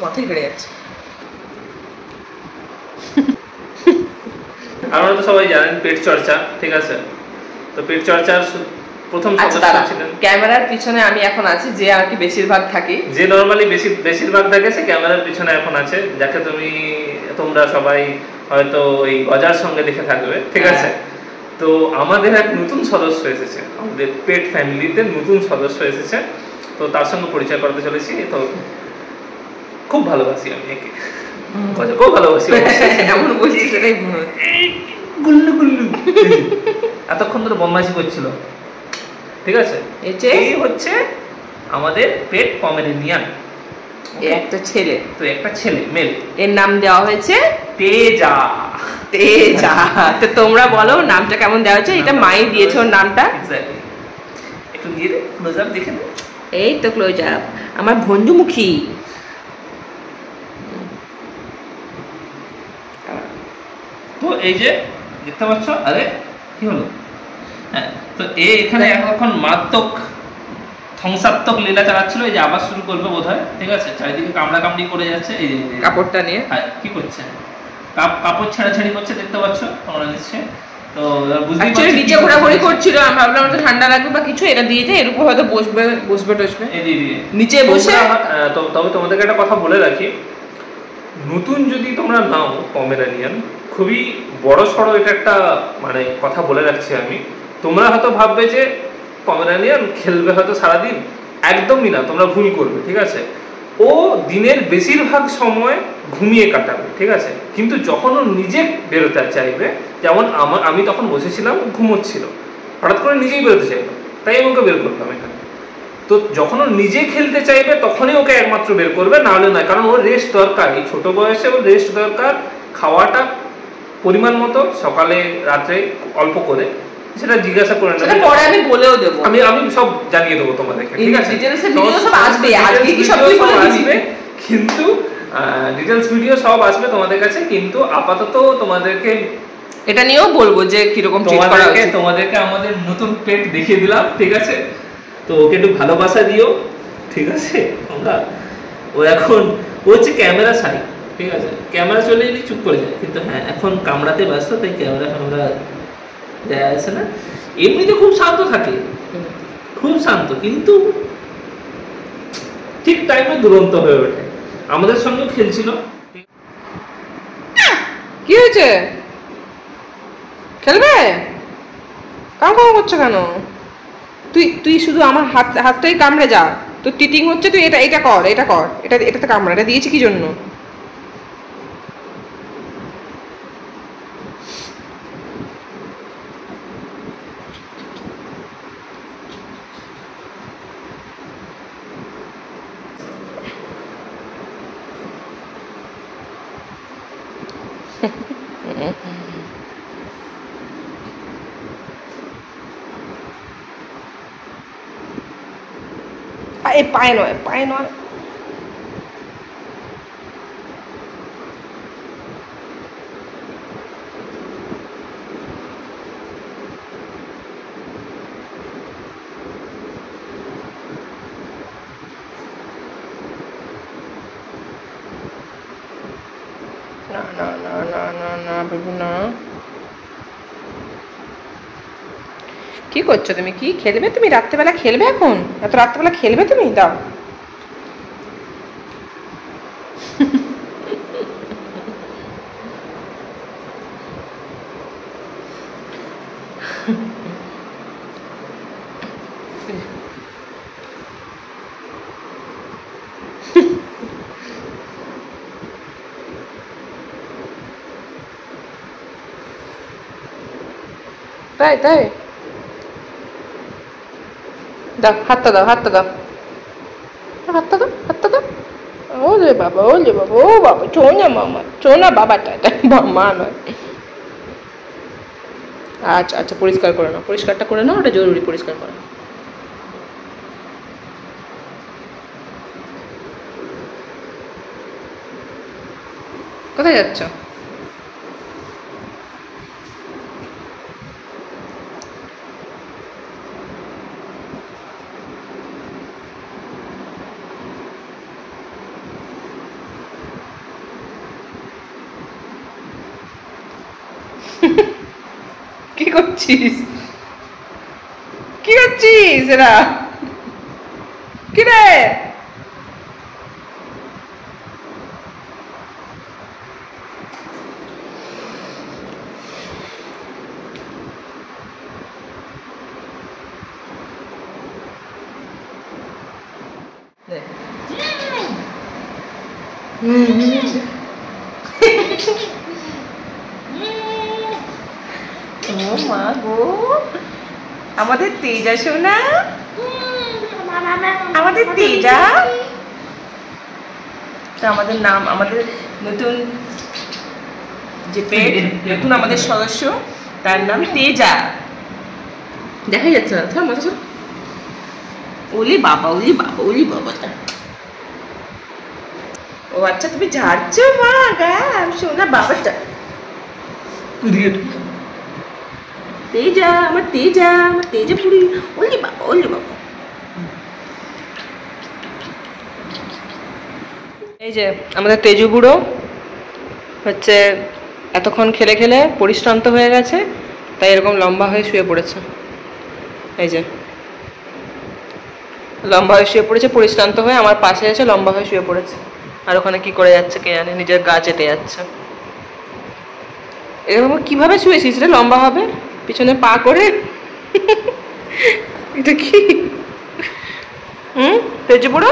মাথায় কেড়ে যাচ্ছে। আপনারা তো সবাই জানেন পেট চর্চা, ঠিক আছে? তো পেট চর্চার প্রথম সদস্য ছিলেন। ক্যামেরার পিছনে আমি এখন আছি, যে আর কি বেশিরভাগ থাকি, যে নরমালি বেশিরভাগ থাকে সে ক্যামেরার পিছনে এখন আছে, যাকে তোমরা সবাই হয়তো ওই গজার সঙ্গে দেখে থাকবে, ঠিক আছে? তো আমাদের এক নতুন সদস্য এসেছে, আমাদের পেট ফ্যামিলিতে নতুন সদস্য এসেছে। তো তার সঙ্গে পরিচয় করাতে চলেছি। তো খুব ভালোবাসি আমি একে, খুব ভালোবাসি। এমন বলছি সেটাই গুল্লু গুল্লু এতক্ষণ ধরে বদমাইশি করছিল, ঠিক আছে? এই হচ্ছে আমাদের পেট পমেরেনিয়ান, একটা ছেলে। তো একটা ছেলে মেল, এর নাম দেওয়া হয়েছে তেজা। তেজা। তো তোমরা বলো নামটা কেমন দেওয়া হয়েছে? এটা মাই দিয়েছে ওর নামটা। এক্স্যাক্টলি। একটু নিয়ে রে ক্লোজ আপ দেখে নে। এই তো ক্লোজ আপ, আমার ভঞ্জুমুখী। তো এই যে দেখতে পাচ্ছ, আরে কি হলো? হ্যাঁ, তো এখানে এখন মারাত্মক ধ্বংসাত্মক লীলা চালাচ্ছিল। এই যে আবার শুরু করবে বোধহয়, ঠিক আছে? চারিদিকে কামড়া কামড়ি করে যাচ্ছে। এই যে কাপড়টা নিয়ে কি করছে? কাপড় ছাড়াছাড়ি করছে, দেখতে পাচ্ছ তোমরা নিশ্চয়। তো বুঝতেই পারছো নিচে ঘোরাঘুরি করছিল। আমি ভাবলাম হয়তো ঠান্ডা লাগবে বা কিছু, এটা দিয়ে এর উপর হয়তো বসবে টসবে নিচে বসে। তবে তোমাদেরকে একটা কথা বলে রাখি, নতুন যদি তোমরা নাও পমেরানিয়ান, খুবই বড় সড়ো এটা একটা মানে কথা বলে রাখছি আমি। তোমরা হয়তো ভাববে যে পমেরানিয়ান খেলবে হয়তো সারাদিন, একদমই না, তোমরা ভুল করবে, ঠিক আছে? ও দিনের বেশিরভাগ সময় ঘুমিয়ে কাটাবে, ঠিক আছে? কিন্তু যখন ও নিজে বেরোতে চাইবে, যেমন আমি তখন বসেছিলাম, ঘুমোচ্ছিল, হঠাৎ করে নিজেই বেরোতে চাইবে, তাই আমি ওকে বের করলাম এখানে। তো যখন ও নিজে খেলতে চাইবে তখনই ওকে একমাত্র বের করবে, নাহলে নয়। কারণ ওর রেস্ট দরকার, এই ছোট বয়সে ওর রেস্ট দরকার। খাওয়াটা পরিমাণ মতো, সকালে রাত্রে অল্প করে, সেটা জিজ্ঞাসা করে নেবে, পরে আমি বলেও দেবো। আমি সব জানিয়ে দেবো তোমাদেরকে, ঠিক আছে? কিন্তু ডিটেলস ভিডিও সব আসবে তোমাদের কাছে। কিন্তু আপাতত তোমাদেরকে এটা নিয়েও বলবো যে কিরকম তোমাদেরকে আমাদের নতুন পেট দেখিয়ে দিলাম, ঠিক আছে? তো ওকে একটু ভালোবাসা দিও, ঠিক আছে? ও এখন ও হচ্ছে ক্যামেরা সাই, ঠিক আছে? ক্যামেরা চলে এলে চুপ করে যায়, কিন্তু হ্যাঁ এখন কামড়াতে ব্যস্ত, তাই ক্যামেরা দেয়া আছে না। এমনিতে খুব শান্ত থাকে, খুব শান্ত, কিন্তু ঠিক টাইমে দুরন্ত হয়ে ওঠে। আমাদের সঙ্গে খেলছিল। কি হয়েছে? খেলবে? কাম করছো কেন? তুই শুধু আমার হাতটাই কামড়ে যা। তো টিটিং হচ্ছে, তুই এটা কর, এটাতে কামড়া। এটা দিয়েছি কি জন্য? পায়ে নয়। না বাবু না। কি করছো তুমি? কি খেলবে তুমি? রাত্রেবেলা খেলবে? এখন এত রাত্রেবেলা খেলবে তুমি? দাও। তাই দাও, হাতটা দাও। ওলে বাবা, ও বাবা, ছোনা মামা, ছোনা বাবাটা, মা নয়। আচ্ছা পরিষ্কারটা করে নাও, ওটা জরুরি পরিষ্কার করা। কোথায় যাচ্ছ? করছিস? কি করছিস এরা? কি রে? ও মা গো, আমাদের তেজা সোনা, আমাদের তেজা। তো আমাদের নাম, আমাদের নতুন যে পেট, নতুন আমাদের সদস্য, তার নাম তেজা। দেখাই যাচ্ছে না, থাম মাথা। ওলি বাবা, ওলি বাবা, ওলি বাবা। ও আচ্ছা, তুমি ঝাড়ছো মা গাম সোনা বাবাটা। তেজা, আমার তেজা, আমার তেজা পুরি। ওলি বাবা, ওলি বাবা। এই যে আমাদের তেজু বুড়ো হচ্ছে এতক্ষণ খেলে খেলে পরিশ্রান্ত হয়ে গেছে, তাই এরকম লম্বা হয়ে শুয়ে পড়েছে। এই যে লম্বা হয়ে শুয়ে পড়েছে, পরিশ্রান্ত হয়ে আমার পাশে এসে লম্বা হয়ে শুয়ে পড়েছে। আর ওখানে কি করে যাচ্ছে কে জানে, নিজের গা চেটে যাচ্ছে। এরকম কিভাবে শুয়েছিস রে লম্বা হবে, পিছনে পা করে? এটা কি? তেজু বুড়ো।